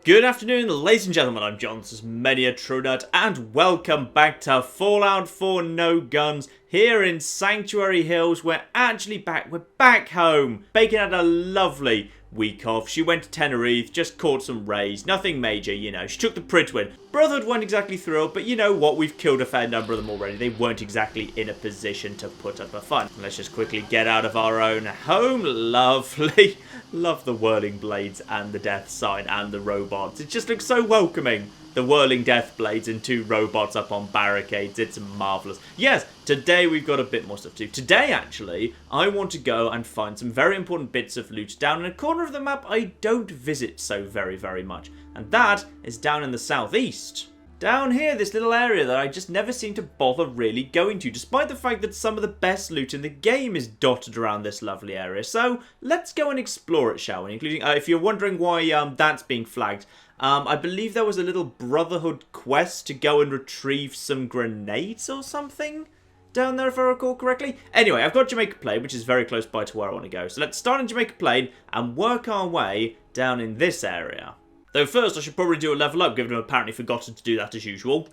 Good afternoon, ladies and gentlemen, I'm John, this is many a true nut, and welcome back to Fallout 4 No Guns, here in Sanctuary Hills. We're actually back, we're back home. Bacon had a lovely week off. She went to Tenerife, just caught some rays, nothing major, you know. She took the Pridwin. Brotherhood weren't exactly thrilled, but you know what, we've killed a fair number of them already. They weren't exactly in a position to put up a fight. Let's just quickly get out of our own home. Lovely. Love the whirling blades and the death sign and the robots. It just looks so welcoming. The whirling death blades and two robots up on barricades. It's marvellous. Yes, today we've got a bit more stuff to do. Today, actually, I want to go and find some very important bits of loot down in a corner of the map I don't visit so very much. And that is down in the southeast. Down here, this little area that I just never seem to bother really going to, despite the fact that some of the best loot in the game is dotted around this lovely area. So, let's go and explore it, shall we? Including, if you're wondering why that's being flagged, I believe there was a little Brotherhood quest to go and retrieve some grenades or something down there, if I recall correctly. Anyway, I've got Jamaica Plain, which is very close by to where I want to go. So let's start in Jamaica Plain and work our way down in this area. Though first, I should probably do a level up, given I've apparently forgotten to do that as usual.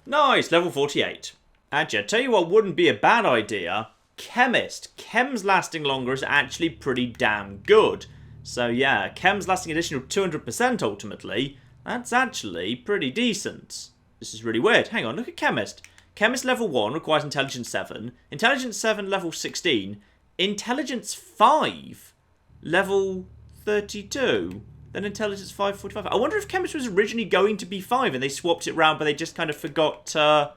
Nice, level 48. Actually, I tell you what wouldn't be a bad idea. Chemist. Chems lasting longer is actually pretty damn good. So yeah, Chems lasting additional 200% ultimately. That's actually pretty decent. This is really weird. Hang on, look at Chemist. Chemist level 1 requires Intelligence 7. Intelligence 7 level 16. Intelligence 5 level 32. Then Intelligence 5, 45. I wonder if Chemist was originally going to be 5 and they swapped it round, but they just kind of forgot to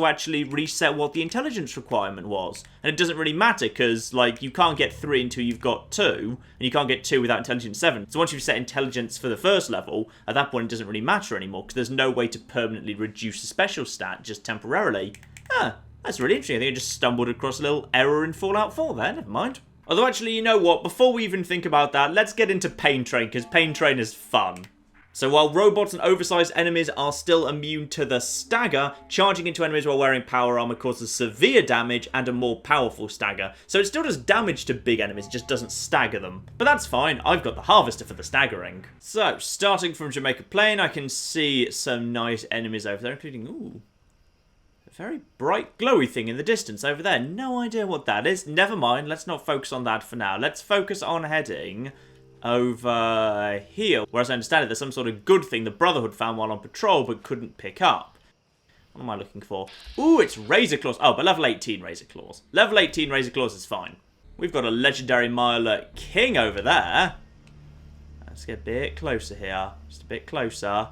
actually reset what the intelligence requirement was. And it doesn't really matter because, like, you can't get 3 until you've got 2, and you can't get 2 without Intelligence 7. So once you've set intelligence for the first level, at that point it doesn't really matter anymore because there's no way to permanently reduce a special stat just temporarily. Ah, that's really interesting. I think I just stumbled across a little error in Fallout 4 there. Never mind. Although, actually, you know what? Before we even think about that, let's get into Pain Train, because Pain Train is fun. So while robots and oversized enemies are still immune to the stagger, charging into enemies while wearing power armor causes severe damage and a more powerful stagger. So it still does damage to big enemies, it just doesn't stagger them. But that's fine, I've got the harvester for the staggering. So, starting from Jamaica Plain, I can see some nice enemies over there, including, ooh, very bright glowy thing in the distance over there. No idea what that is. Never mind. Let's not focus on that for now. Let's focus on heading over here. Whereas I understand it, there's some sort of good thing the Brotherhood found while on patrol but couldn't pick up. What am I looking for? Ooh, it's Razor Claws. Oh, but level 18 Razor Claws. Level 18 Razor Claws is fine. We've got a legendary Miler King over there. Let's get a bit closer here. Just a bit closer.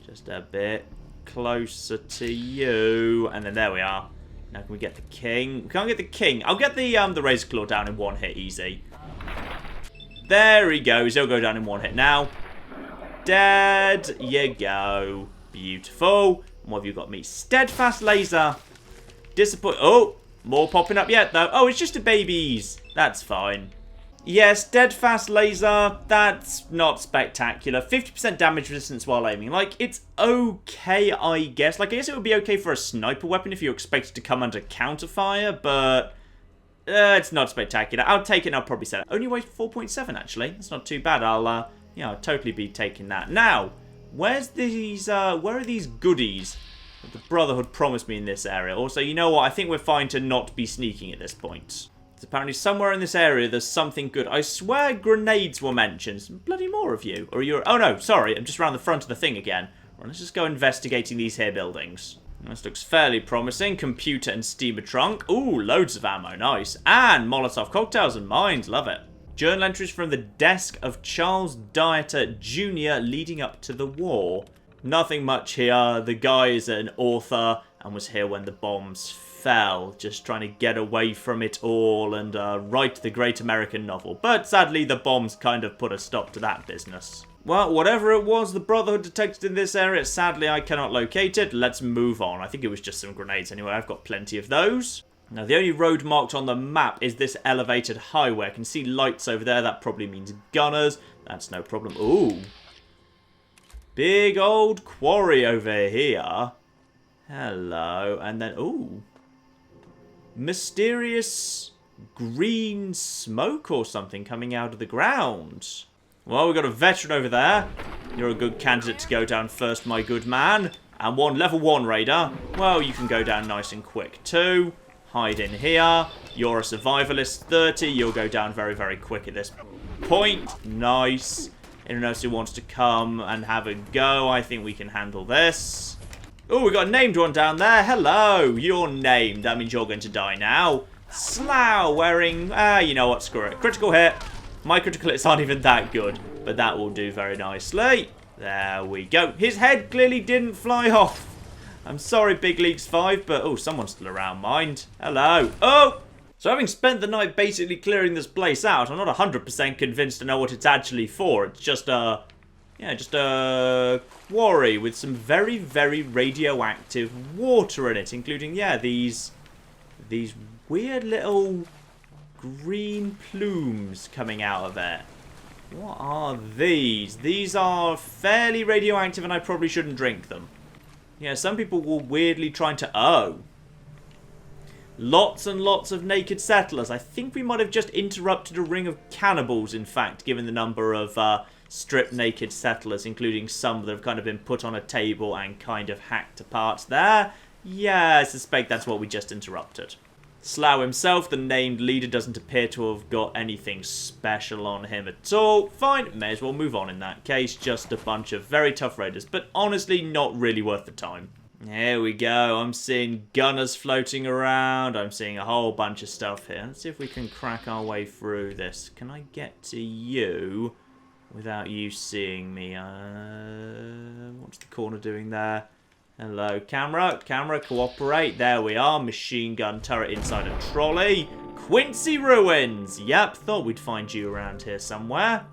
Just a bit closer to you, and then there we are. Now can we get the king? We can't get the king. I'll get the Razor Claw down in one hit, easy. There he goes. He'll go down in one hit now. Dead you go. Beautiful. And what have you got me? Steadfast laser. Disappoint. Oh, more popping up yet though. Oh, it's just a babies. That's fine. Yes, steadfast laser, that's not spectacular. 50% damage resistance while aiming. Like, it's okay, I guess. Like, I guess it would be okay for a sniper weapon if you expect it to come under counterfire, but it's not spectacular. I'll take it and I'll probably sell it. Only weighs 4.7, actually. That's not too bad. I'll totally be taking that. Now, where are these goodies that the Brotherhood promised me in this area? Also, you know what? I think we're fine to not be sneaking at this point. Apparently somewhere in this area there's something good. I swear grenades were mentioned. Some bloody more of you. Or you're... Oh no, sorry. I'm just around the front of the thing again. Well, let's just go investigating these here buildings. This looks fairly promising. Computer and steamer trunk. Ooh, loads of ammo. Nice. And Molotov cocktails and mines. Love it. Journal entries from the desk of Charles Dieter Jr. leading up to the war. Nothing much here. The guy is an author and was here when the bombs fell, just trying to get away from it all and write the great American novel. But sadly, the bombs kind of put a stop to that business. Well, whatever it was the Brotherhood detected in this area, sadly I cannot locate it. Let's move on. I think it was just some grenades anyway. I've got plenty of those. Now, the only road marked on the map is this elevated highway. I can see lights over there. That probably means gunners. That's no problem. Ooh. Big old quarry over here. Hello. And then, ooh. Mysterious green smoke or something coming out of the ground. Well, we've got a veteran over there. You're a good candidate to go down first, my good man. And one level 1 raider. Well, you can go down nice and quick too. Hide in here. You're a survivalist 30. You'll go down very, very quick at this point. Nice. Anyone else who wants to come and have a go? I think we can handle this. Oh, we got a named one down there. Hello. You're named. That means you're going to die now. Slough wearing... you know what? Screw it. Critical hit. My critical hits aren't even that good. But that will do very nicely. There we go. His head clearly didn't fly off. I'm sorry, Big Leagues 5, but... Oh, someone's still around, mind. Hello. Oh! So having spent the night basically clearing this place out, I'm not 100% convinced to know what it's actually for. It's just a... Yeah, just a quarry with some very, very radioactive water in it. Including, yeah, these weird little green plumes coming out of it. What are these? These are fairly radioactive and I probably shouldn't drink them. Yeah, some people were weirdly trying to... Oh. Lots and lots of naked settlers. I think we might have just interrupted a ring of cannibals, in fact, given the number of stripped naked settlers, including some that have kind of been put on a table and kind of hacked apart there. Yeah, I suspect that's what we just interrupted. Slough himself, the named leader, doesn't appear to have got anything special on him at all. Fine, may as well move on in that case. Just a bunch of very tough raiders, but honestly not really worth the time. Here we go. I'm seeing gunners floating around. I'm seeing a whole bunch of stuff here. Let's see if we can crack our way through this. Can I get to you without you seeing me? What's the corner doing there? Hello, camera. Camera, cooperate. There we are. Machine gun turret inside a trolley. Quincy ruins. Yep, thought we'd find you around here somewhere.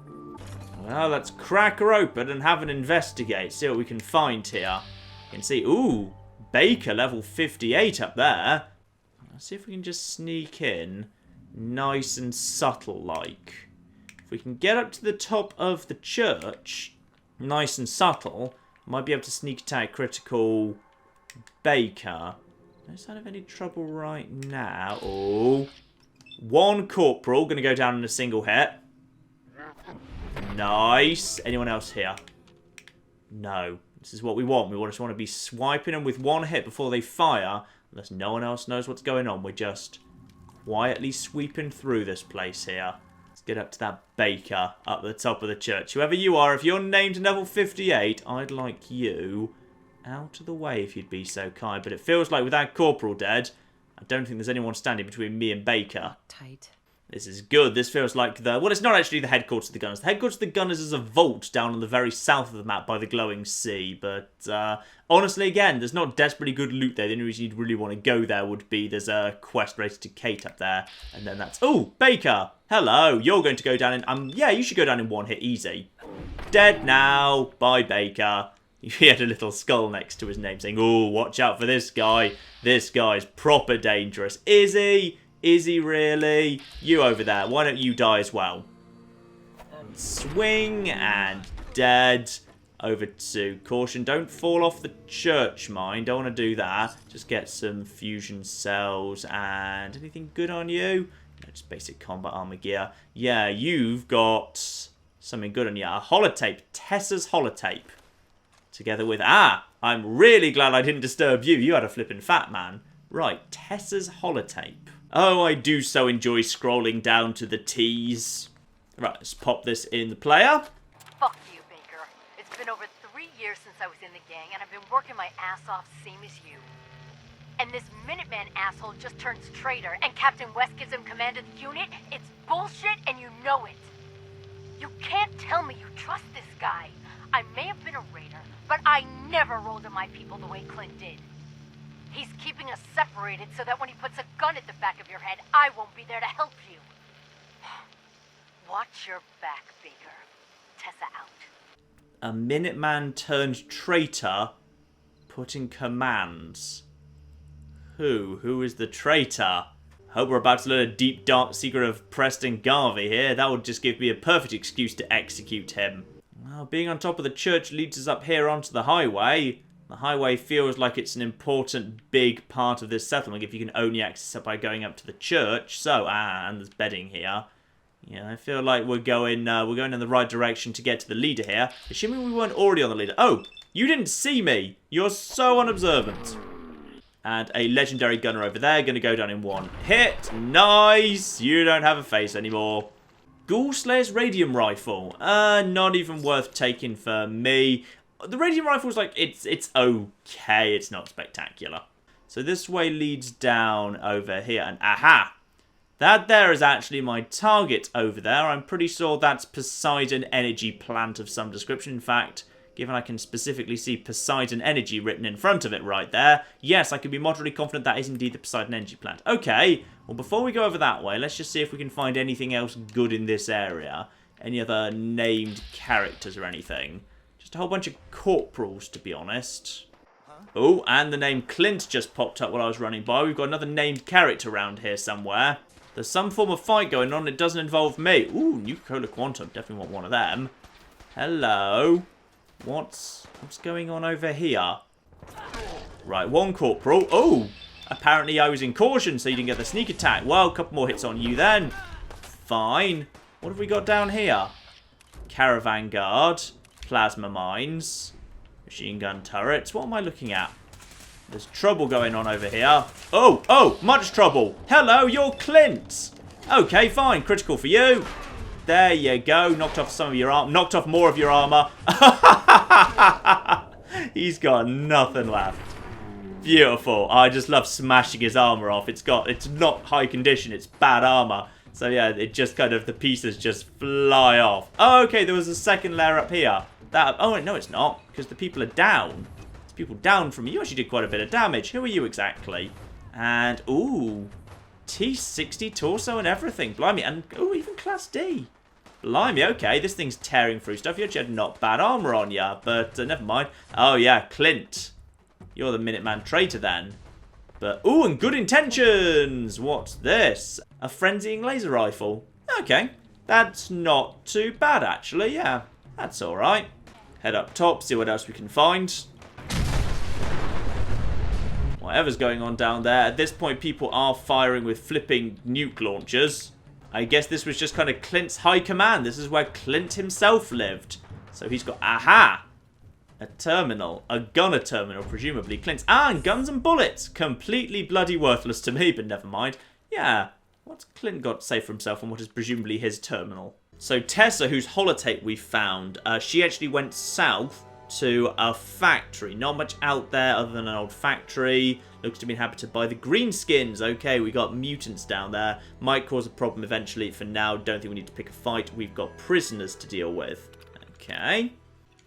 Well, let's crack her open and have an investigate. See what we can find here. You can see, ooh, Baker level 58 up there. Let's see if we can just sneak in nice and subtle-like. If we can get up to the top of the church, nice and subtle... Might be able to sneak attack critical Baker. No sign of any trouble right now. Oh. One corporal. Going to go down in a single hit. Nice. Anyone else here? No. This is what we want. We just want to be swiping them with one hit before they fire. Unless no one else knows what's going on. We're just quietly sweeping through this place here. Get up to that Baker up the top of the church. Whoever you are, if you're named level 58, I'd like you out of the way if you'd be so kind. But it feels like with that corporal dead, I don't think there's anyone standing between me and Baker. Tight. This is good. This feels like the... Well, it's not actually the headquarters of the gunners. The headquarters of the gunners is a vault down on the very south of the map by the glowing sea. But honestly, again, there's not desperately good loot there. The only reason you'd really want to go there would be there's a quest related to Kate up there. And then that's... Oh, Baker! Hello. You're going to go down in... yeah, you should go down in one hit easy. Dead now. Bye, Baker. He had a little skull next to his name saying, oh, watch out for this guy. This guy's proper dangerous. Is he? Is he really? You over there. Why don't you die as well? And swing and dead. Over to caution. Don't fall off the church, mind. Don't want to do that. Just get some fusion cells and anything good on you? No, just basic combat armor gear. Yeah, you've got something good on you. A holotape. Tessa's holotape. Together with... Ah! I'm really glad I didn't disturb you. You had a flippin' fat man. Right, Tessa's holotape. Oh, I do so enjoy scrolling down to the T's. Right, let's pop this in the player. Fuck you, Baker. It's been over 3 years since I was in the gang, and I've been working my ass off same as you. And this Minuteman asshole just turns traitor, and Captain West gives him command of the unit? It's bullshit, and you know it. You can't tell me you trust this guy. I may have been a raider, but I never rolled on my people the way Clint did. He's keeping us separated so that when he puts a gun at the back of your head, I won't be there to help you. Watch your back, Baker. Tessa out. A Minuteman turned traitor putting commands. Who is the traitor? Hope we're about to learn a deep dark secret of Preston Garvey here. That would just give me a perfect excuse to execute him. Well, being on top of the church leads us up here onto the highway. The highway feels like it's an important, big part of this settlement if you can only access it by going up to the church. So, and there's bedding here. Yeah, I feel like we're going in the right direction to get to the leader here. Assuming we weren't already on the leader. Oh, you didn't see me. You're so unobservant. And a legendary gunner over there, going to go down in one hit. Nice. You don't have a face anymore. Ghoul Slayer's radium rifle. Not even worth taking for me. The radium rifle's like, it's okay. It's not spectacular. So this way leads down over here. And aha! That there is actually my target over there. I'm pretty sure that's Poseidon Energy Plant of some description. In fact, given I can specifically see Poseidon Energy written in front of it right there, yes, I can be moderately confident that is indeed the Poseidon Energy Plant. Okay, well, before we go over that way, let's just see if we can find anything else good in this area. Any other named characters or anything. Just a whole bunch of corporals, to be honest. Oh, and the name Clint just popped up while I was running by. We've got another named character around here somewhere. There's some form of fight going on. It doesn't involve me. Ooh, Nuka-Cola Quantum. Definitely want one of them. Hello. What's going on over here? Right, one corporal. Oh, apparently I was in caution, so you didn't get the sneak attack. Well, a couple more hits on you then. Fine. What have we got down here? Caravan guard. Plasma mines. Machine gun turrets. What am I looking at? There's trouble going on over here. Oh, much trouble. Hello, you're Clint. Okay, fine. Critical for you. There you go. Knocked off some of your armor. Knocked off more of your armor. He's got nothing left. Beautiful. I just love smashing his armor off. It's not high condition. It's bad armor. So yeah, it just kind of, the pieces just fly off. Oh, okay, there was a second layer up here. Oh, no, it's not. Because the people are down. People down from you. You actually did quite a bit of damage. Who are you exactly? And, ooh, T60 torso and everything. Blimey. And, ooh, even Class D. Blimey, okay. This thing's tearing through stuff. You actually had not bad armor on ya, but never mind. Oh, yeah, Clint. You're the Minuteman traitor then. But, ooh, and good intentions. What's this? A frenzying laser rifle. Okay. That's not too bad, actually. Yeah, that's all right. Head up top, see what else we can find. Whatever's going on down there. At this point, people are firing with flipping nuke launchers. I guess this was just kind of Clint's high command. This is where Clint himself lived. So he's got, aha, a terminal. A gunner terminal, presumably. Clint's, and guns and bullets. Completely bloody worthless to me, but never mind. Yeah, what's Clint got to say for himself on what is presumably his terminal? So Tessa, whose holotape we found, she actually went south to a factory. Not much out there other than an old factory. Looks to be inhabited by the Greenskins. Okay, we got mutants down there. Might cause a problem eventually. For now, don't think we need to pick a fight. We've got prisoners to deal with. Okay.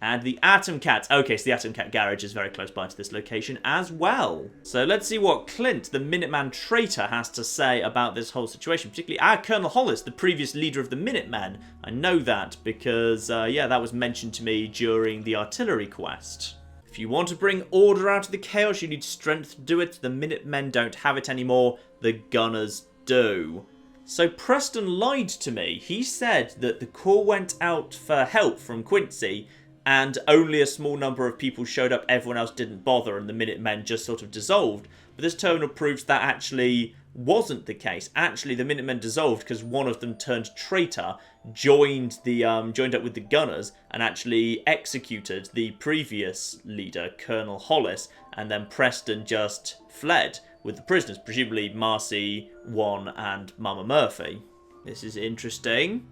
And the Atom Cat. Okay, so the Atom Cat garage is very close by to this location as well. So let's see what Clint, the Minuteman traitor, has to say about this whole situation. Particularly our Colonel Hollis, the previous leader of the Minutemen. I know that because, yeah, that was mentioned to me during the artillery quest. If you want to bring order out of the chaos, you need strength to do it. The Minutemen don't have it anymore. The Gunners do. So Preston lied to me. He said that the Corps went out for help from Quincy, and only a small number of people showed up, everyone else didn't bother, and the Minutemen just sort of dissolved. But this terminal proves that actually wasn't the case. Actually, the Minutemen dissolved because one of them turned traitor, joined up with the Gunners, and actually executed the previous leader, Colonel Hollis, and then Preston just fled with the prisoners, presumably Marcy, Juan, and Mama Murphy. This is interesting.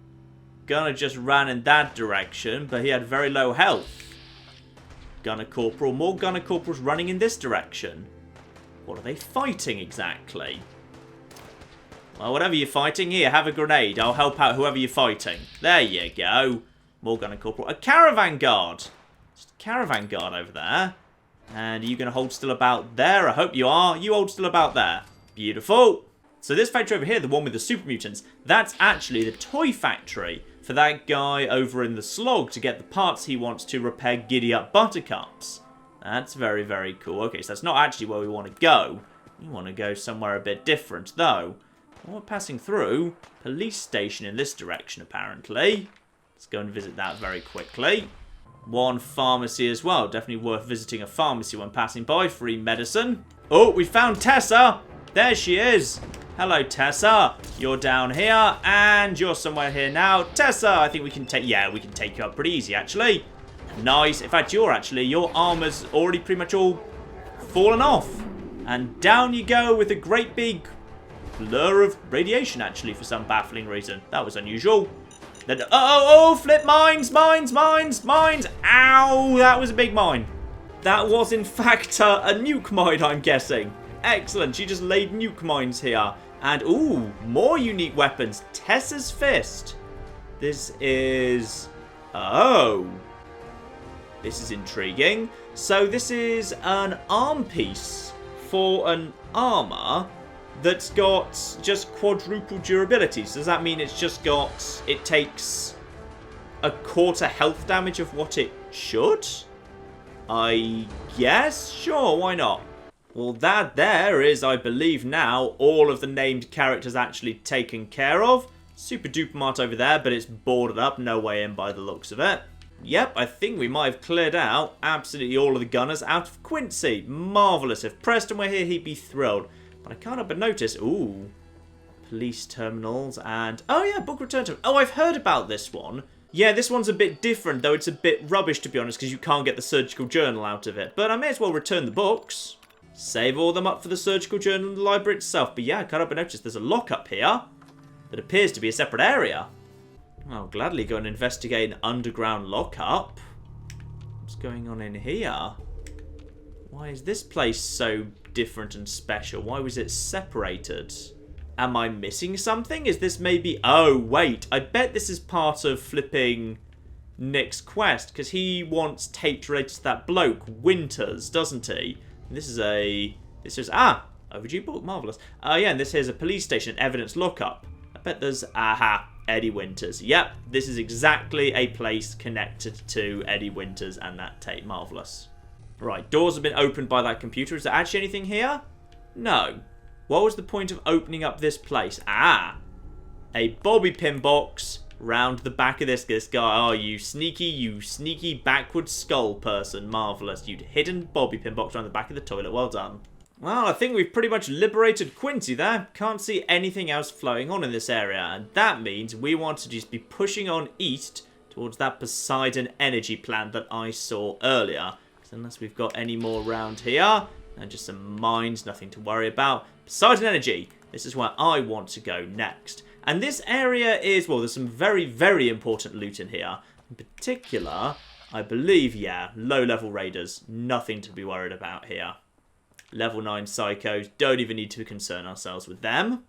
Gunner just ran in that direction, but he had very low health. Gunner Corporal. More Gunner Corporals running in this direction. What are they fighting exactly? Well, whatever you're fighting, here, have a grenade. I'll help out whoever you're fighting. There you go. More Gunner Corporal. A Caravan Guard. Just a Caravan Guard over there. And are you going to hold still about there? I hope you are. You hold still about there. Beautiful. So this factory over here, the one with the super mutants, that's actually the toy factory for that guy over in the slog to get the parts he wants to repair giddy-up buttercups. That's very, very cool. Okay, so that's not actually where we want to go. We want to go somewhere a bit different, though. Well, we're passing through police station in this direction, apparently. Let's go and visit that very quickly. One pharmacy as well. Definitely worth visiting a pharmacy when passing by. Free medicine. Oh, we found Tessa! There she is! Hello, Tessa. You're down here, and you're somewhere here now. Tessa, I think we can take... Yeah, we can take you up pretty easy, actually. Nice. In fact, your armor's already pretty much all fallen off. And down you go with a great big blur of radiation, actually, for some baffling reason. That was unusual. Then, oh, flip mines. Ow, that was a big mine. That was, in fact, a nuke mine, I'm guessing. Excellent. She just laid nuke mines here. And, ooh, more unique weapons. Tessa's Fist. This is... Oh. This is intriguing. So this is an arm piece for an armor that's got just quadruple durability. So does that mean it's just got... It takes a quarter health damage of what it should? I guess? Sure, why not? Well, that there is, I believe now, all of the named characters actually taken care of. Super duper mart over there, but it's boarded up. No way in by the looks of it. Yep, I think we might have cleared out absolutely all of the gunners out of Quincy. Marvellous. If Preston were here, he'd be thrilled. But I can't help but notice, ooh, police terminals and... Oh yeah, book return to... Oh, I've heard about this one. Yeah, this one's a bit different, though it's a bit rubbish, to be honest, because you can't get the surgical journal out of it. But I may as well return the books. Save all them up for the surgical journal in the library itself. But yeah, I can't help but notice there's a lockup here that appears to be a separate area. I'll gladly go and investigate an underground lockup. What's going on in here? Why is this place so different and special? Why was it separated? Am I missing something? Is this maybe... Oh, wait. I bet this is part of flipping Nick's quest, because he wants tapes related to that bloke, Winters, doesn't he? This is a... This is... Ah! Overdue book. Marvellous. Yeah, and this here's a police station, evidence lockup. I bet there's... Aha! Eddie Winters. Yep, this is exactly a place connected to Eddie Winters and that tape. Marvellous. Right, doors have been opened by that computer. Is there actually anything here? No. What was the point of opening up this place? Ah! A bobby pin box round the back of this guy. Oh, you sneaky backward skull person. Marvellous. You'd hidden bobby pin box around the back of the toilet. Well done. Well, I think we've pretty much liberated Quincy there. Can't see anything else flowing on in this area. And that means we want to just be pushing on east towards that Poseidon energy plant that I saw earlier. So unless we've got any more around here. And just some mines, nothing to worry about. Poseidon energy. This is where I want to go next. And this area is, well, there's some very, very important loot in here. In particular, I believe, yeah, low-level raiders. Nothing to be worried about here. Level 9 psychos, don't even need to concern ourselves with them.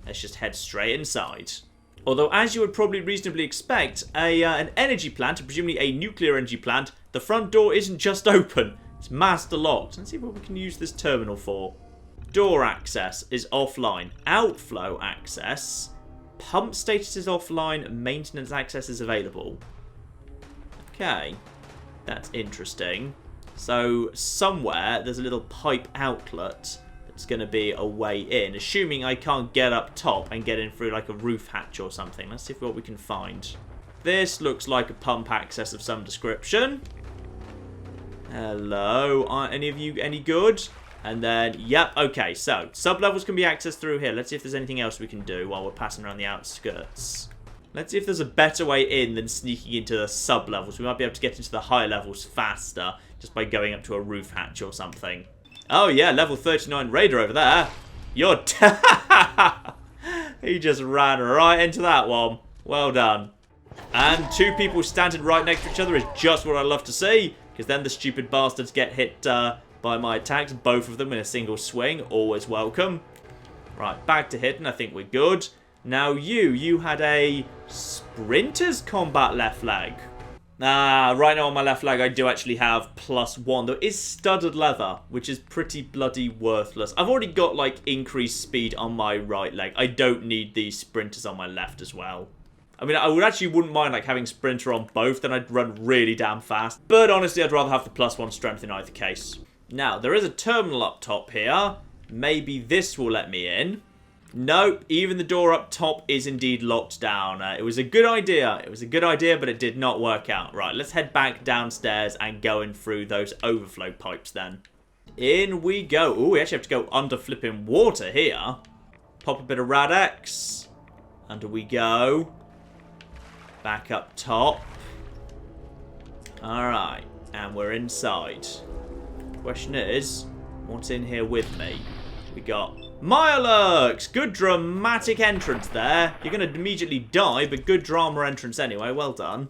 Let's just head straight inside. Although, as you would probably reasonably expect, an energy plant, presumably a nuclear energy plant, the front door isn't just open, it's master locked. Let's see what we can use this terminal for. Door access is offline. Outflow access. Pump status is offline. Maintenance access is available. Okay, that's interesting. So somewhere there's a little pipe outlet that's going to be a way in, assuming I can't get up top and get in through like a roof hatch or something. Let's see what we can find. This looks like a pump access of some description. Hello, are any of you any good? And then, yep, okay, so sub-levels can be accessed through here. Let's see if there's anything else we can do while we're passing around the outskirts. Let's see if there's a better way in than sneaking into the sub-levels. We might be able to get into the higher levels faster just by going up to a roof hatch or something. Oh, yeah, level 39 raider over there. You're... He just ran right into that one. Well done. And two people standing right next to each other is just what I love to see, because then the stupid bastards get hit by my attacks, both of them in a single swing. Always welcome. Right, back to hitting. I think we're good. Now you had a sprinter's combat left leg. Right now on my left leg I do actually have +1, though it is studded leather, which is pretty bloody worthless. I've already got like increased speed on my right leg. I don't need these sprinters on my left as well. I mean, I wouldn't mind like having sprinter on both, then I'd run really damn fast. But honestly, I'd rather have the +1 strength in either case. Now, there is a terminal up top here. Maybe this will let me in. Nope, even the door up top is indeed locked down. It was a good idea. It was a good idea, but it did not work out. Right, let's head back downstairs and go in through those overflow pipes then. In we go. Ooh, we actually have to go under flipping water here. Pop a bit of Rad-X. Under we go. Back up top. Alright. And we're inside. Question is, what's in here with me? We got Mirelurks! Good dramatic entrance there. You're going to immediately die, but good drama entrance anyway. Well done.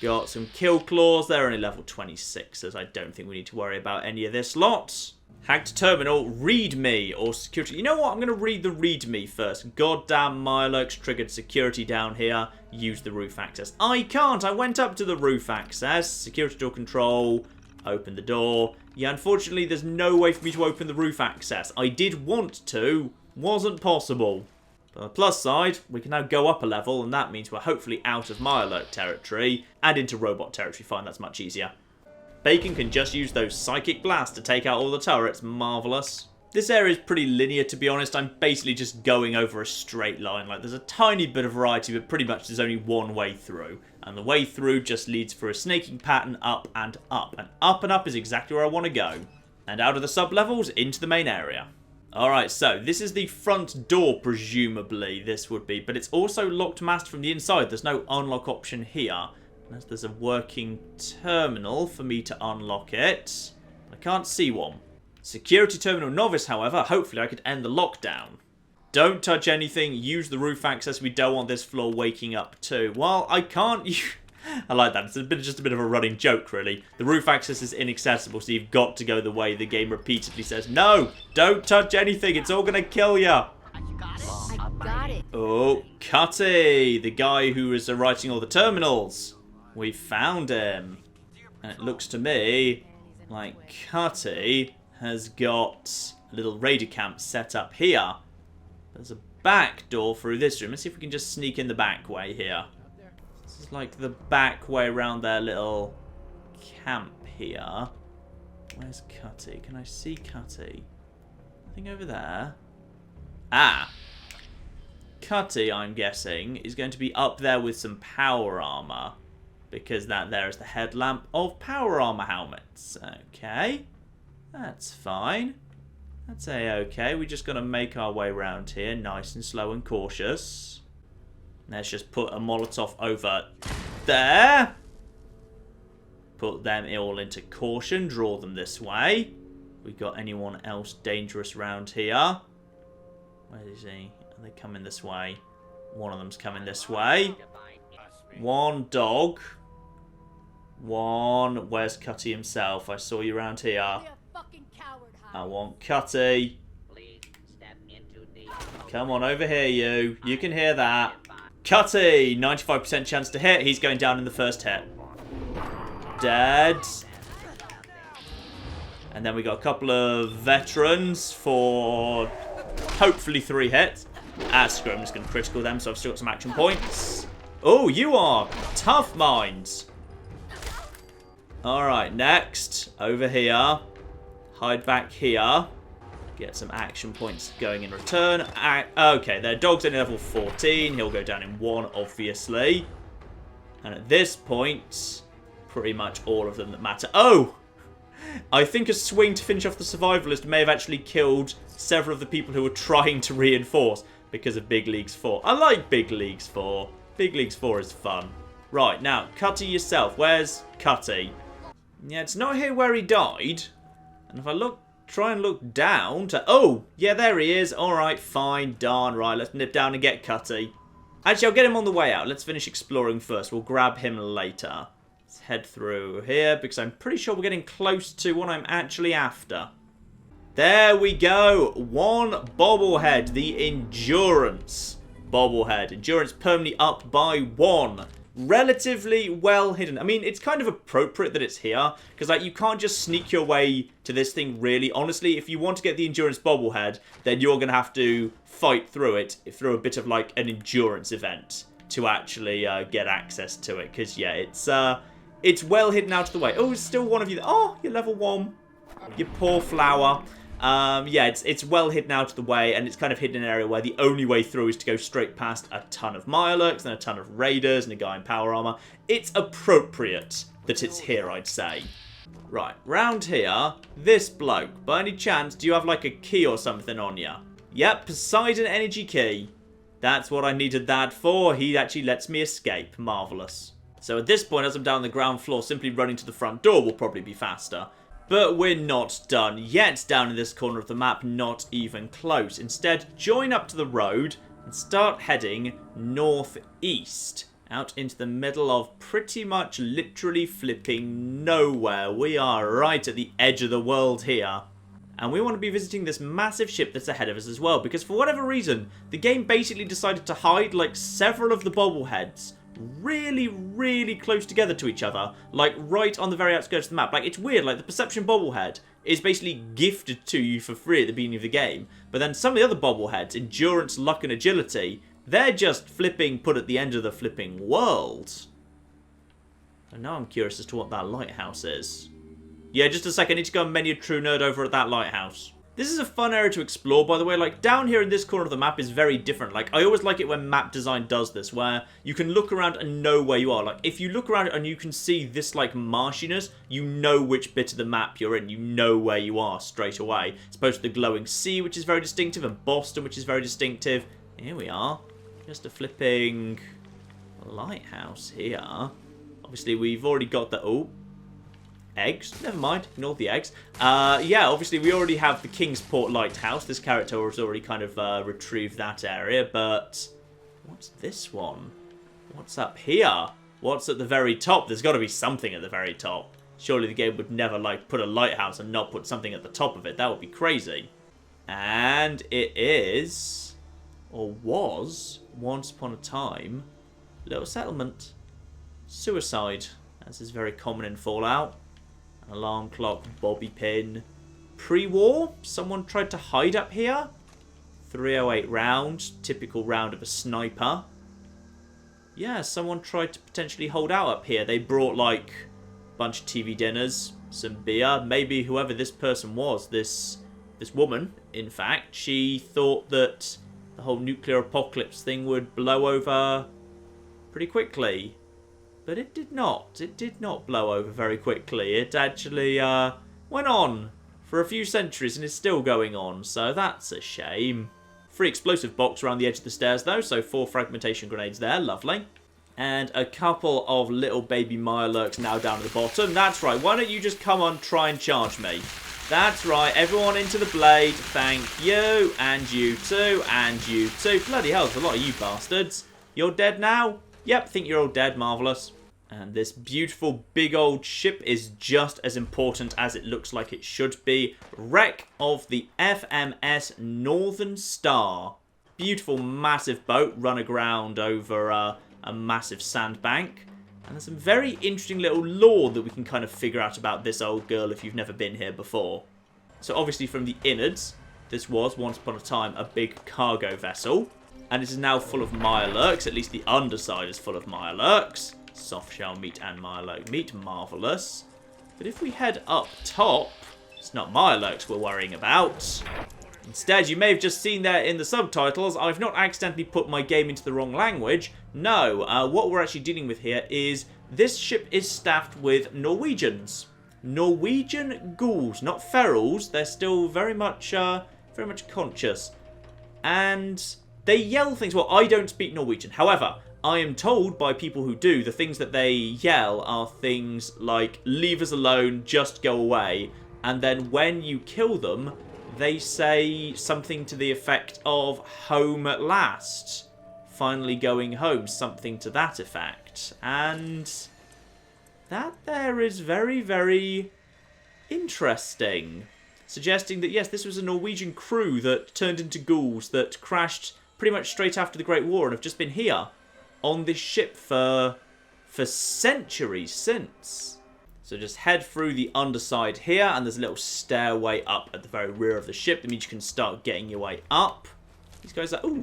Got some kill claws. They're only level 26s. I don't think we need to worry about any of this lot. Hacked terminal, read me, or security. You know what? I'm going to read the read me first. Goddamn Mirelurks triggered security down here. Use the roof access. I can't. I went up to the roof access. Security door control. Open the door. Yeah, unfortunately, there's no way for me to open the roof access. I did want to. Wasn't possible. But on the plus side, we can now go up a level, and that means we're hopefully out of Mirelurk territory and into robot territory. Fine, that's much easier. Bacon can just use those psychic blasts to take out all the turrets. Marvellous. This area is pretty linear, to be honest. I'm basically just going over a straight line. Like, there's a tiny bit of variety, but pretty much there's only one way through. And the way through just leads through a snaking pattern up and up. And up is exactly where I want to go. And out of the sub-levels, into the main area. Alright, so this is the front door, presumably, this would be. But it's also locked masked from the inside. There's no unlock option here. Unless there's a working terminal for me to unlock it. I can't see one. Security terminal novice, however. Hopefully I could end the lockdown. Don't touch anything. Use the roof access. We don't want this floor waking up too. Well, I can't... I like that. It's just a bit of a running joke, really. The roof access is inaccessible, so you've got to go the way the game repeatedly says, no, don't touch anything. It's all going to kill you. I got it. Oh, Cutty, the guy who is writing all the terminals. We found him. And it looks to me like Cutty has got a little raider camp set up here. There's a back door through this room. Let's see if we can just sneak in the back way here. This is like the back way around their little camp here. Where's Cutty? Can I see Cutty? Nothing over there. Ah. Cutty, I'm guessing, is going to be up there with some power armor. Because that there is the headlamp of power armor helmets. Okay. That's fine. That's a-okay. We just got to make our way around here. Nice and slow and cautious. Let's just put a Molotov over there. Put them all into caution. Draw them this way. We got anyone else dangerous around here? Where is he? Are they coming this way? One of them's coming this way. One dog. One. Where's Cutty himself? I saw you around here. I want Cutty. Come on over here, you. You can hear that. Cutty! 95% chance to hit. He's going down in the first hit. Dead. And then we got a couple of veterans for hopefully 3 hits. Ah, screw it. I'm just going to critical them, so I've still got some action points. Oh, you are tough minds. Alright, next. Over here. Hide back here. Get some action points going in return. Okay, their dog's only level 14. He'll go down in 1, obviously. And at this point, pretty much all of them that matter. Oh! I think a swing to finish off the survivalist may have actually killed several of the people who were trying to reinforce because of Big Leagues 4. I like Big Leagues 4. Big Leagues 4 is fun. Right, now, Cutty yourself. Where's Cutty? Yeah, it's not here where he died. And if I try and look down to... Oh, yeah, there he is. All right, fine, darn right. Let's nip down and get Cutty. Actually, I'll get him on the way out. Let's finish exploring first. We'll grab him later. Let's head through here because I'm pretty sure we're getting close to what I'm actually after. There we go. One bobblehead. The Endurance bobblehead. Endurance permanently up by 1. Relatively well hidden. I mean, it's kind of appropriate that it's here because like you can't just sneak your way to this thing really. Honestly, if you want to get the Endurance bobblehead, then you're going to have to fight through it through a bit of like an endurance event to actually get access to it because yeah, it's well hidden out of the way. Oh, there's still one of you. Oh, you're level 1. You poor flower. Yeah, it's well hidden out of the way, and it's kind of hidden in an area where the only way through is to go straight past a ton of Mirelurks and a ton of Raiders and a guy in power armor. It's appropriate that it's here, I'd say. Right, round here, this bloke. By any chance, do you have like a key or something on you? Yep, Poseidon energy key. That's what I needed that for. He actually lets me escape. Marvellous. So at this point, as I'm down on the ground floor, simply running to the front door will probably be faster. But we're not done yet down in this corner of the map, not even close. Instead, join up to the road and start heading northeast. Out into the middle of pretty much literally flipping nowhere. We are right at the edge of the world here. And we want to be visiting this massive ship that's ahead of us as well. Because for whatever reason, the game basically decided to hide like several of the bobbleheads really, really close together to each other. Like right on the very outskirts of the map. Like it's weird, like the Perception bobblehead is basically gifted to you for free at the beginning of the game. But then some of the other bobbleheads, Endurance, Luck and Agility, they're just flipping put at the end of the flipping world. And now I'm curious as to what that lighthouse is. Yeah, just a second. I need to go and menu True Nerd over at that lighthouse. This is a fun area to explore, by the way. Like, down here in this corner of the map is very different. Like, I always like it when map design does this, where you can look around and know where you are. Like, if you look around and you can see this, like, marshiness, you know which bit of the map you're in. You know where you are straight away. As opposed to the glowing sea, which is very distinctive, and Boston, which is very distinctive. Here we are. Just a flipping lighthouse here. Obviously, we've already got the... Oh. Eggs. Never mind. Ignore the eggs. Yeah, obviously we already have the Kingsport Lighthouse. This character has already kind of retrieved that area, but what's this one? What's up here? What's at the very top? There's got to be something at the very top. Surely the game would never, like, put a lighthouse and not put something at the top of it. That would be crazy. And it is, or was, once upon a time, a little settlement. Suicide, as is very common in Fallout. An alarm clock, bobby pin. Pre-war, someone tried to hide up here. 308 round, typical round of a sniper. Yeah, someone tried to potentially hold out up here. They brought like a bunch of TV dinners, some beer. Maybe whoever this person was, this woman, in fact, she thought that the whole nuclear apocalypse thing would blow over pretty quickly. But it did not. It did not blow over very quickly. It actually went on for a few centuries and is still going on. So that's a shame. Free explosive box around the edge of the stairs though. So 4 fragmentation grenades there. Lovely. And a couple of little baby Mirelurks now down at the bottom. That's right. Why don't you just come on, try and charge me? That's right. Everyone into the blade. Thank you. And you too. And you too. Bloody hell, there's a lot of you bastards. You're dead now? Yep, think you're all dead. Marvellous. And this beautiful big old ship is just as important as it looks like it should be. Wreck of the FMS Northern Star. Beautiful massive boat run aground over a massive sandbank. And there's some very interesting little lore that we can kind of figure out about this old girl if you've never been here before. So obviously from the innards, this was once upon a time a big cargo vessel. And it is now full of Mirelurks. At least the underside is full of Mirelurks. Soft shell meat and Mirelurk meat. Marvellous. But if we head up top, it's not Mirelurks we're worrying about. Instead, you may have just seen there in the subtitles, I've not accidentally put my game into the wrong language. No, what we're actually dealing with here is this ship is staffed with Norwegians. Norwegian ghouls, not ferals. They're still very much conscious. And they yell things. Well, I don't speak Norwegian. However, I am told by people who do, the things that they yell are things like, leave us alone, just go away. And then when you kill them, they say something to the effect of home at last. Finally going home, something to that effect. And that there is very, very interesting. Suggesting that, yes, this was a Norwegian crew that turned into ghouls that crashed pretty much straight after the Great War and have just been here on this ship for centuries since. So just head through the underside here, and there's a little stairway up at the very rear of the ship. That means you can start getting your way up. These guys are, ooh,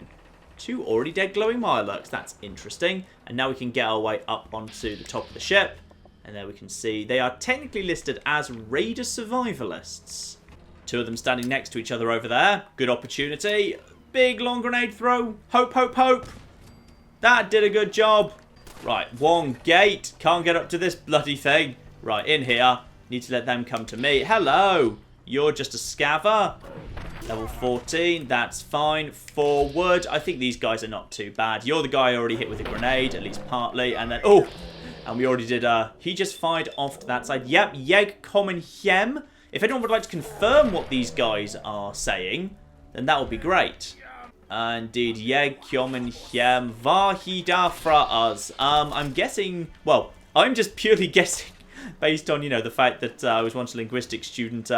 2 already dead glowing Mirelurks. That's interesting. And now we can get our way up onto the top of the ship. And there we can see they are technically listed as Raider Survivalists. 2 of them standing next to each other over there. Good opportunity. Big long grenade throw. Hope, hope, hope. That did a good job. Right, 1 gate. Can't get up to this bloody thing. Right, in here. Need to let them come to me. Hello. You're just a scaver. Level 14, that's fine. Forward. I think these guys are not too bad. You're the guy I already hit with a grenade, at least partly. And then, oh, and we already did, he just fired off to that side. Yep, Jeg kommen hem. If anyone would like to confirm what these guys are saying, then that would be great. Indeed, Jeg kommen hem. Var he da fra us? I'm guessing, well, I'm just purely guessing based on, you know, the fact that I was once a linguistics student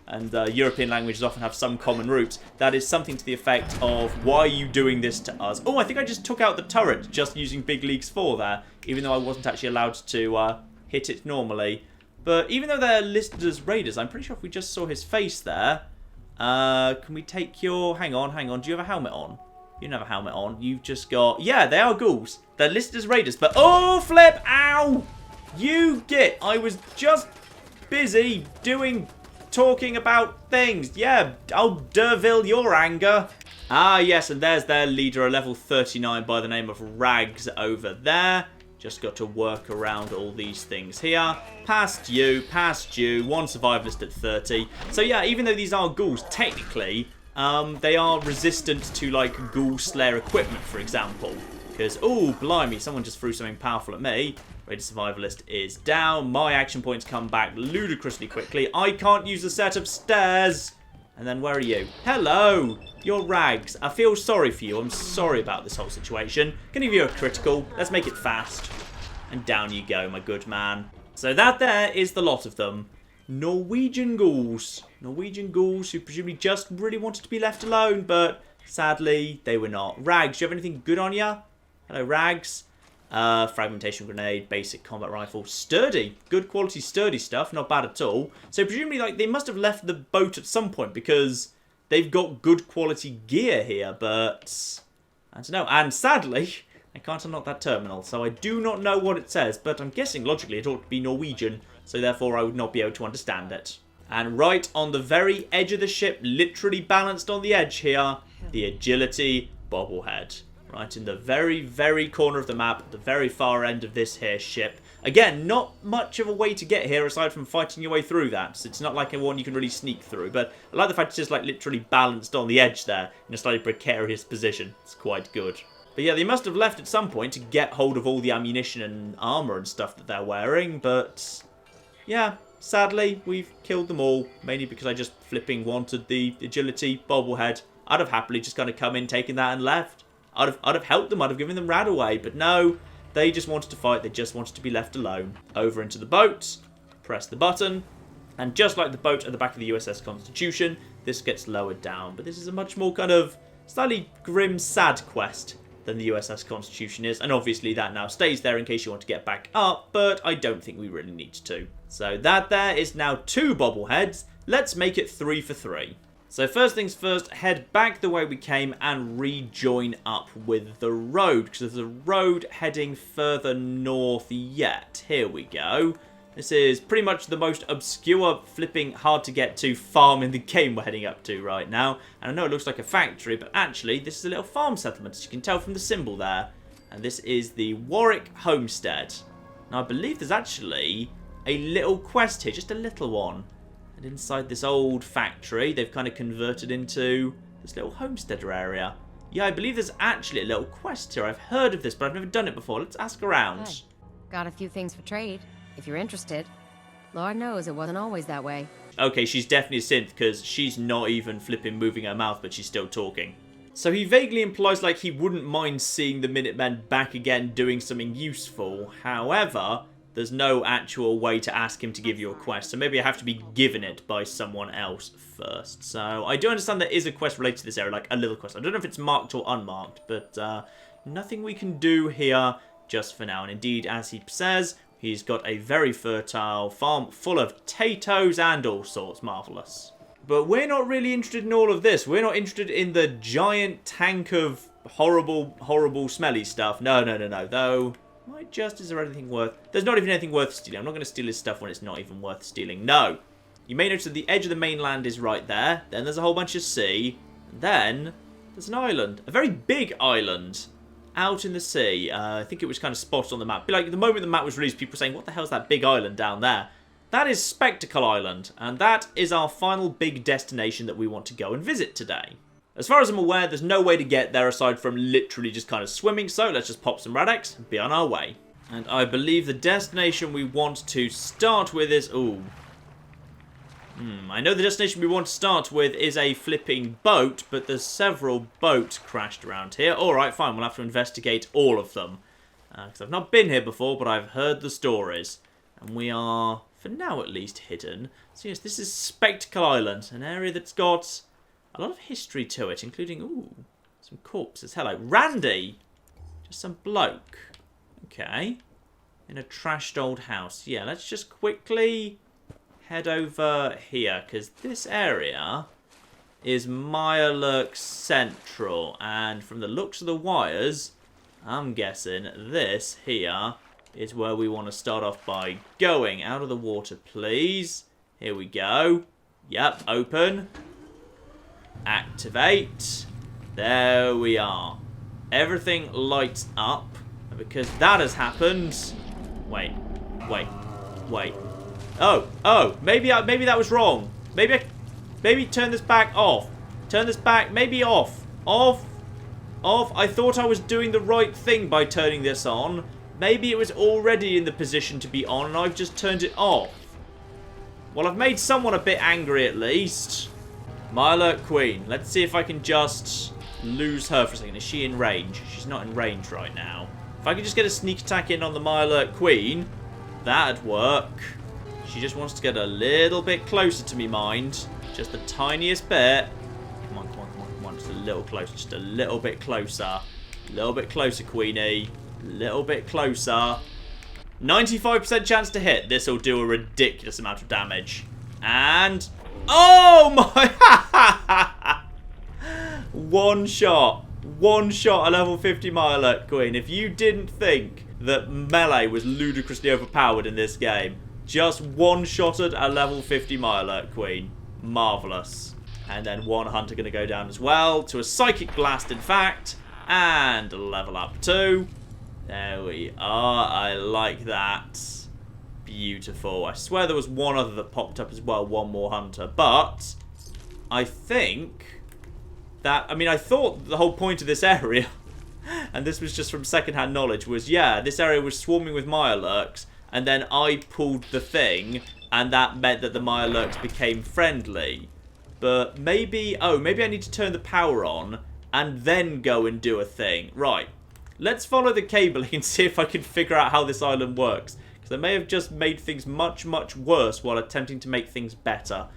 and European languages often have some common roots. That is something to the effect of, why are you doing this to us? Oh, I think I just took out the turret just using Big Leagues 4 there, even though I wasn't actually allowed to hit it normally. But even though they're listed as raiders, I'm pretty sure if we just saw his face there, can we take your... Hang on. Do you have a helmet on? You don't have a helmet on. You've just got... Yeah, they are ghouls. They're listed as raiders, but... Oh, flip! Ow! You git! I was just busy talking about things. Yeah, I'll Derville your anger. Ah, yes, and there's their leader, a level 39 by the name of Rags over there. Just got to work around all these things here. Past you, one survivalist at 30. So yeah, even though these are ghouls, technically, they are resistant to, like, ghoul slayer equipment, for example. Because, oh, blimey, someone just threw something powerful at me. Raider Survivalist is down. My action points come back ludicrously quickly. I can't use a set of stairs. And then where are you? Hello. You're Rags. I feel sorry for you. I'm sorry about this whole situation. Can I give you a critical? Let's make it fast. And down you go, my good man. So that there is the lot of them. Norwegian ghouls. Norwegian ghouls who presumably just really wanted to be left alone, but sadly they were not. Rags, do you have anything good on you? Hello, Rags. Fragmentation grenade, basic combat rifle, sturdy, good quality sturdy stuff, not bad at all. So presumably, like, they must have left the boat at some point because they've got good quality gear here, but I don't know. And sadly, I can't unlock that terminal, so I do not know what it says, but I'm guessing logically it ought to be Norwegian, so therefore I would not be able to understand it. And right on the very edge of the ship, literally balanced on the edge here, the agility bobblehead. Right in the very, very corner of the map, at the very far end of this here ship. Again, not much of a way to get here aside from fighting your way through that. So it's not like a one you can really sneak through. But I like the fact it's just, like, literally balanced on the edge there in a slightly precarious position. It's quite good. But yeah, they must have left at some point to get hold of all the ammunition and armour and stuff that they're wearing. But yeah, sadly, we've killed them all. Mainly because I just flipping wanted the agility bobblehead. I'd have happily just kind of come in, taken that and left. I'd have helped them, I'd have given them rad away, but no, they just wanted to fight, they just wanted to be left alone. Over into the boat, press the button, and just like the boat at the back of the USS Constitution, this gets lowered down. But this is a much more kind of slightly grim, sad quest than the USS Constitution is, and obviously that now stays there in case you want to get back up, but I don't think we really need to. So that there is now 2 bobbleheads, let's make it 3 for 3. So first things first, head back the way we came and rejoin up with the road, because there's a road heading further north yet. Here we go. This is pretty much the most obscure, flipping, hard to get to farm in the game we're heading up to right now. And I know it looks like a factory, but actually this is a little farm settlement, as you can tell from the symbol there. And this is the Warwick Homestead. Now I believe there's actually a little quest here, just a little one. And inside this old factory, they've kind of converted into this little homesteader area. Yeah, I believe there's actually a little quest here. I've heard of this, but I've never done it before. Let's ask around. Hey, got a few things for trade, if you're interested. Lord knows it wasn't always that way. Okay, she's definitely a synth, because she's not even flipping moving her mouth, but she's still talking. So he vaguely implies like he wouldn't mind seeing the Minutemen back again doing something useful. However, there's no actual way to ask him to give you a quest, so maybe I have to be given it by someone else first. So I do understand there is a quest related to this area, like a little quest. I don't know if it's marked or unmarked, but nothing we can do here just for now. And indeed, as he says, he's got a very fertile farm full of potatoes and all sorts. Marvellous. But we're not really interested in all of this. We're not interested in the giant tank of horrible, horrible, smelly stuff. No, though. Is there anything worth... There's not even anything worth stealing. I'm not going to steal his stuff when it's not even worth stealing. No. You may notice that the edge of the mainland is right there. Then there's a whole bunch of sea. And then there's an island. A very big island. Out in the sea. I think it was kind of spotted on the map. Like, the moment the map was released, people were saying, what the hell's that big island down there? that is Spectacle Island, and that is our final big destination that we want to go and visit today. As far as I'm aware, there's no way to get there aside from literally just kind of swimming, so let's just pop some Rad-X and be on our way. And I believe the destination we want to start with is... Ooh. I know the destination we want to start with is a flipping boat, but there's several boats crashed around here. Alright, fine, we'll have to investigate all of them. Because I've not been here before, but I've heard the stories. And we are, for now at least, hidden. So yes, this is Spectacle Island, an area that's got a lot of history to it, including, ooh, some corpses. Hello, Randy! Just some bloke. Okay. In a trashed old house. Yeah, let's just quickly head over here, because this area is Mirelurk Central, and from the looks of the wires, I'm guessing this here is where we want to start off by going. Out of the water, please. Here we go. Yep, open. Activate. There we are. Everything lights up, and because that has happened... Wait. Oh, maybe that was wrong. Maybe turn this back off. Turn this back, maybe off. Off. I thought I was doing the right thing by turning this on. Maybe it was already in the position to be on and I've just turned it off. Well, I've made someone a bit angry at least. Mirelurk Queen. Let's see if I can just lose her for a second. Is she in range? She's not in range right now. If I could just get a sneak attack in on the Mirelurk Queen, that'd work. She just wants to get a little bit closer to me, mind. Just the tiniest bit. Come on. Just a little closer. Just a little bit closer. A little bit closer, Queenie. A little bit closer. 95% chance to hit. This will do a ridiculous amount of damage. And... Oh my... One shot. One shot a level 50 Mirelurk Queen. If you didn't think that melee was ludicrously overpowered in this game, just one-shotted a level 50 Mirelurk Queen. Marvellous. And then one hunter going to go down as well to a Psychic Blast, in fact. And level up 2. There we are. I like that. Beautiful. I swear there was one other that popped up as well. One more hunter. But I think that... I mean, I thought the whole point of this area, and this was just from secondhand knowledge, was, yeah, this area was swarming with Mirelurks. And then I pulled the thing, and that meant that the Mirelurks became friendly. But maybe... Oh, maybe I need to turn the power on, and then go and do a thing. Right. Let's follow the cabling and see if I can figure out how this island works. Because I may have just made things much, much worse while attempting to make things better.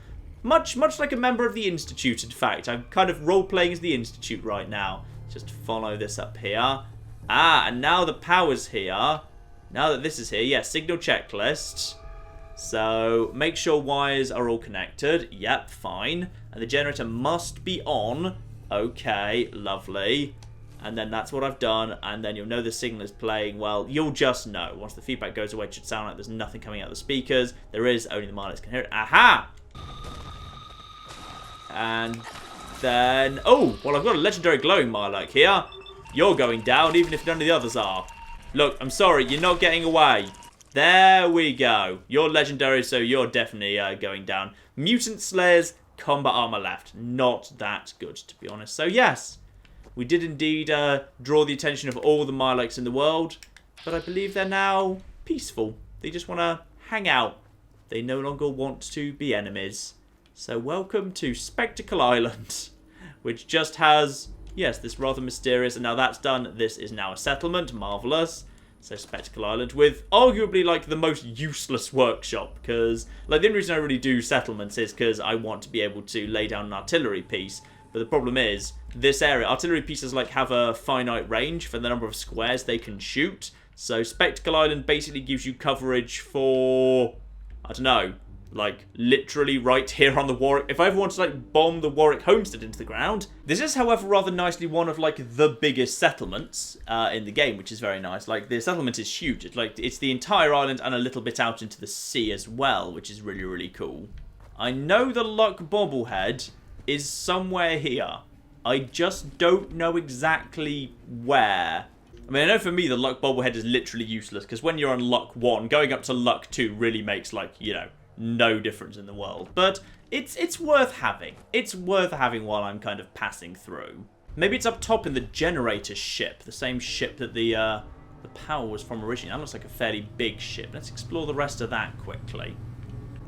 Much like a member of the Institute, in fact. I'm kind of role-playing as the Institute right now. Just follow this up here. Ah, and now the power's here. Now that this is here, yeah, signal checklist. So, make sure wires are all connected. Yep, fine. And the generator must be on. Okay, lovely. And then that's what I've done. And then you'll know the signal is playing. Well, you'll just know. Once the feedback goes away, it should sound like there's nothing coming out of the speakers. There is, only the Mirelurks can hear it. Aha! And then... Oh, well, I've got a legendary glowing Mirelurk here. You're going down, even if none of the others are. Look, I'm sorry, you're not getting away. There we go. You're legendary, so you're definitely going down. Mutant Slayers, combat armor left. Not that good, to be honest. So, yes, we did indeed draw the attention of all the Mirelurks in the world, but I believe they're now peaceful. They just want to hang out. They no longer want to be enemies. So, welcome to Spectacle Island, which just has... Yes, this rather mysterious, and now that's done, this is now a settlement, marvellous. So Spectacle Island with arguably like the most useless workshop, because like the only reason I really do settlements is because I want to be able to lay down an artillery piece. But the problem is, this area, artillery pieces like have a finite range for the number of squares they can shoot. So Spectacle Island basically gives you coverage for, I don't know, like literally right here on the Warwick. If I ever want to like bomb the Warwick homestead into the ground. This is, however, rather nicely one of like the biggest settlements in the game, which is very nice. Like the settlement is huge. It's the entire island and a little bit out into the sea as well, which is really, really cool. I know the Luck Bobblehead is somewhere here. I just don't know exactly where. I mean, I know for me the Luck Bobblehead is literally useless because when you're on Luck 1, going up to Luck 2 really makes like, you know, no difference in the world. But it's worth having. It's worth having while I'm kind of passing through. Maybe it's up top in the generator ship, the same ship that the power was from originally. That looks like a fairly big ship. Let's explore the rest of that quickly.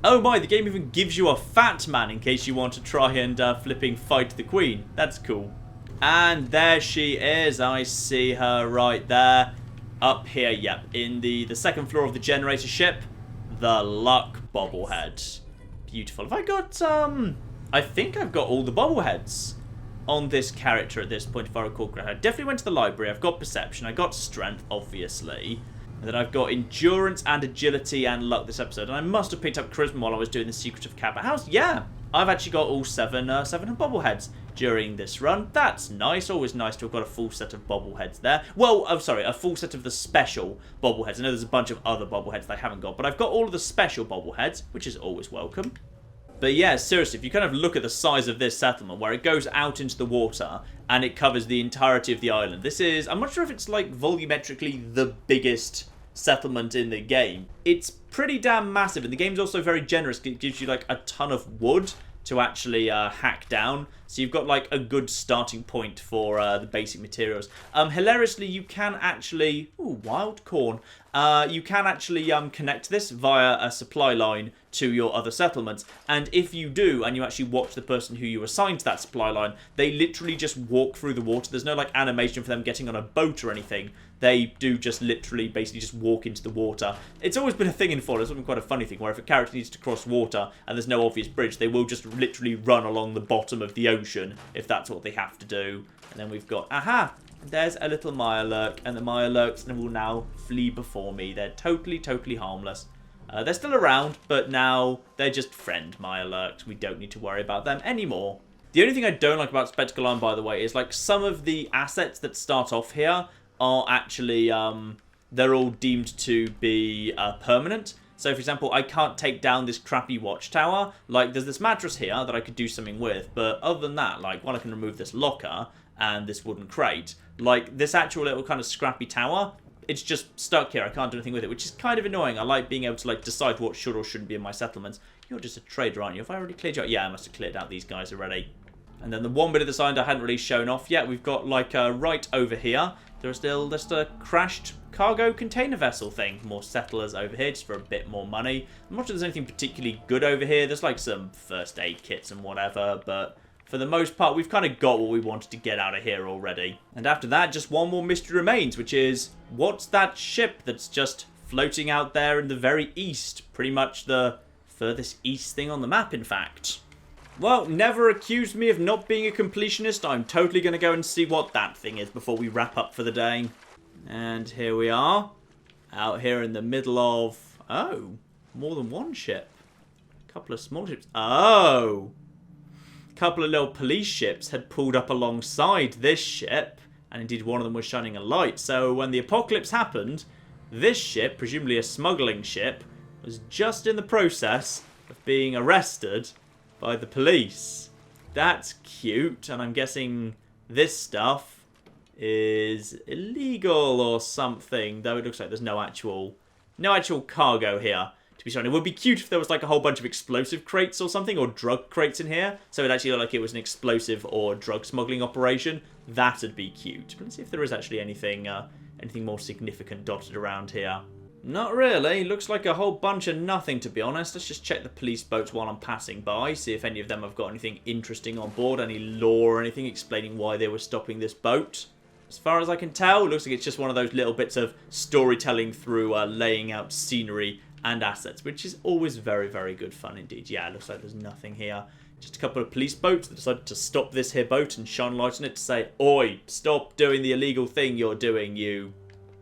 Oh my, the game even gives you a fat man in case you want to try and flipping fight the Queen. That's cool. And there she is. I see her right there. Up here, yep. In the second floor of the generator ship. The Luck bobblehead. Beautiful. Have I got, I think I've got all the bobbleheads on this character at this point, if I recall correctly. I definitely went to the library. I've got Perception. I got Strength, obviously. And then I've got Endurance and Agility and Luck this episode. And I must have picked up Charisma while I was doing the Secret of Cabot House. Yeah, I've actually got all seven bobbleheads during this run. That's nice. Always nice to have got a full set of bobbleheads there. Well, I'm sorry, a full set of the special bobbleheads. I know there's a bunch of other bobbleheads that I haven't got, but I've got all of the special bobbleheads, which is always welcome. But yeah, seriously, if you kind of look at the size of this settlement, where it goes out into the water and it covers the entirety of the island. This is, I'm not sure if it's like volumetrically the biggest settlement in the game. It's pretty damn massive, and the game's also very generous. It gives you like a ton of wood to actually hack down. So you've got like a good starting point for the basic materials. Hilariously, you can actually... Ooh, wild corn. You can actually connect this via a supply line to your other settlements. And if you do, and you actually watch the person who you assign to that supply line, they literally just walk through the water. There's no like animation for them getting on a boat or anything. They do just literally basically just walk into the water. It's always been a thing in Fallout. It's been quite a funny thing where if a character needs to cross water and there's no obvious bridge, they will just literally run along the bottom of the ocean if that's what they have to do. And then we've got, aha, there's a little Mirelurk, and the Mirelurks will now flee before me. They're totally harmless. They're still around, but now they're just friend Mirelurks. We don't need to worry about them anymore. The only thing I don't like about Spectacle Island, by the way, is like some of the assets that start off here are actually, they're all deemed to be permanent. So, for example, I can't take down this crappy watchtower. Like, there's this mattress here that I could do something with, but other than that, like, while I can remove this locker and this wooden crate, like, this actual little kind of scrappy tower, it's just stuck here. I can't do anything with it, which is kind of annoying. I like being able to, like, decide what should or shouldn't be in my settlements. You're just a trader, aren't you? Have I already cleared you out? Yeah, I must have cleared out these guys already. And then the one bit of this island I hadn't really shown off yet, we've got, like, right over here, there's still just a crashed cargo container vessel thing. More settlers over here just for a bit more money. I'm not sure there's anything particularly good over here. There's like some first aid kits and whatever, but for the most part, we've kind of got what we wanted to get out of here already. And after that, just one more mystery remains, which is, what's that ship that's just floating out there in the very east? Pretty much the furthest east thing on the map, in fact. Well, never accuse me of not being a completionist. I'm totally going to go and see what that thing is before we wrap up for the day. And here we are. Out here in the middle of... Oh, more than one ship. A couple of small ships. Oh! A couple of little police ships had pulled up alongside this ship. And indeed one of them was shining a light. So when the apocalypse happened, this ship, presumably a smuggling ship, was just in the process of being arrested by the police. That's cute, and I'm guessing this stuff is illegal or something, though it looks like there's no actual cargo here, to be shown. It would be cute if there was like a whole bunch of explosive crates or something, or drug crates in here, so it actually looked like it was an explosive or drug smuggling operation. That'd be cute. But let's see if there is actually anything more significant dotted around here. Not really. Looks like a whole bunch of nothing, to be honest. Let's just check the police boats while I'm passing by, see if any of them have got anything interesting on board, any lore or anything explaining why they were stopping this boat. As far as I can tell, it looks like it's just one of those little bits of storytelling through laying out scenery and assets, which is always very good fun indeed. Yeah, it looks like there's nothing here. Just a couple of police boats that decided to stop this here boat and shine light on it to say, "Oi, stop doing the illegal thing you're doing, you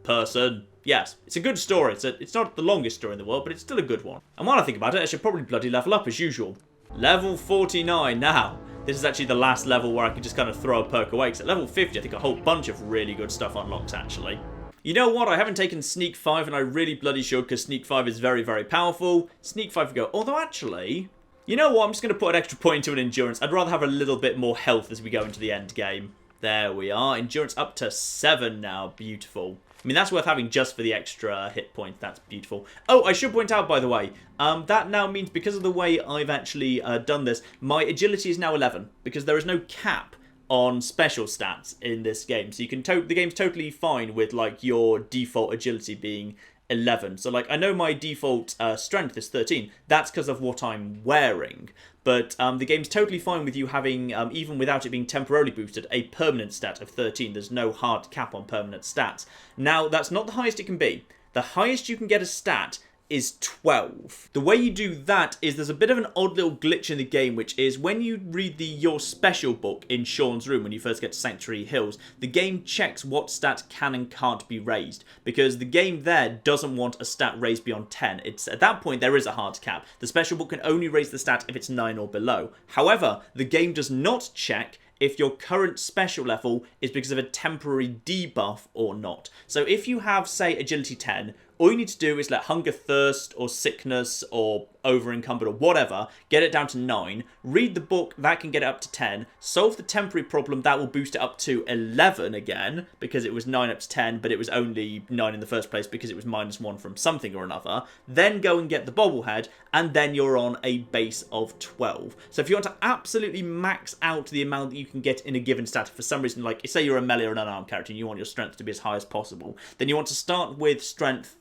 person." Yes, it's a good story. It's not the longest story in the world, but it's still a good one. And while I think about it, I should probably bloody level up as usual. Level 49 now. This is actually the last level where I can just kind of throw a perk away, because at level 50 I think a whole bunch of really good stuff unlocks actually. You know what, I haven't taken Sneak 5 and I really bloody should, because Sneak 5 is very powerful. Sneak 5 go, although actually, you know what, I'm just going to put an extra point into an Endurance. I'd rather have a little bit more health as we go into the end game. There we are, Endurance up to 7 now, beautiful. I mean, that's worth having just for the extra hit points. That's beautiful. Oh, I should point out, by the way, that now means because of the way I've actually done this, my agility is now 11 because there is no cap on special stats in this game. So you can the game's totally fine with like your default agility being 11. So like I know my default strength is 13. That's because of what I'm wearing. But the game's totally fine with you having, even without it being temporarily boosted, a permanent stat of 13. There's no hard cap on permanent stats. Now, that's not the highest it can be. The highest you can get a stat is 12. The way you do that is there's a bit of an odd little glitch in the game, which is when you read the Your Special book in Sean's room when you first get to Sanctuary Hills, the game checks what stat can and can't be raised, because the game there doesn't want a stat raised beyond 10. It's at that point there is a hard cap. The special book can only raise the stat if it's 9 or below. However, the game does not check if your current special level is because of a temporary debuff or not. So if you have, say, agility 10, all you need to do is let hunger, thirst, or sickness, or over-encumbered, or whatever, get it down to 9, read the book, that can get it up to 10, solve the temporary problem, that will boost it up to 11 again, because it was 9 up to 10, but it was only 9 in the first place because it was -1 from something or another, then go and get the bobblehead, and then you're on a base of 12. So if you want to absolutely max out the amount that you can get in a given stat, for some reason, like, say you're a melee or an unarmed character, and you want your strength to be as high as possible, then you want to start with strength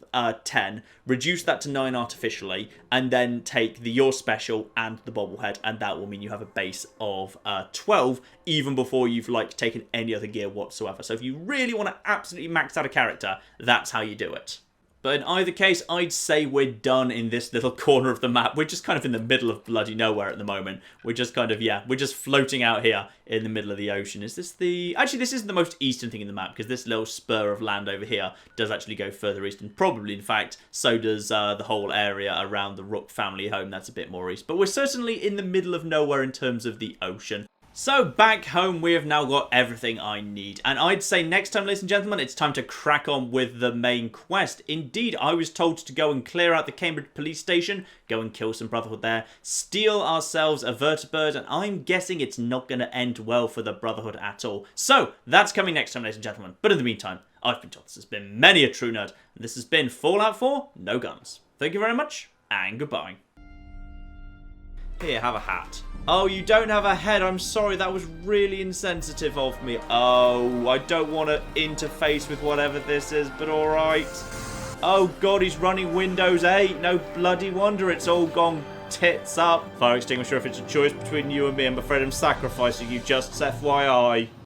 10, reduce that to 9 artificially, and then take the Your Special and the bobblehead, and that will mean you have a base of 12, even before you've like taken any other gear whatsoever. So if you really want to absolutely max out a character, that's how you do it. But in either case, I'd say we're done in this little corner of the map. We're just kind of in the middle of bloody nowhere at the moment. We're just kind of, yeah, we're just floating out here in the middle of the ocean. Is this the... Actually, this isn't the most eastern thing in the map, because this little spur of land over here does actually go further east. And probably, in fact, so does the whole area around the Rook family home. That's a bit more east. But we're certainly in the middle of nowhere in terms of the ocean. So back home, we have now got everything I need. And I'd say next time, ladies and gentlemen, it's time to crack on with the main quest. Indeed, I was told to go and clear out the Cambridge police station, go and kill some Brotherhood there, steal ourselves a vertibird, and I'm guessing it's not going to end well for the Brotherhood at all. So that's coming next time, ladies and gentlemen. But in the meantime, I've been told this has been many a true nerd, and this has been Fallout 4 No Guns. Thank you very much, and goodbye. Here, have a hat. Oh, you don't have a head. I'm sorry, that was really insensitive of me. Oh, I don't want to interface with whatever this is, but alright. Oh god, he's running Windows 8. No bloody wonder it's all gone tits up. Fire extinguisher, if it's a choice between you and me, I'm afraid I'm sacrificing you, just FYI.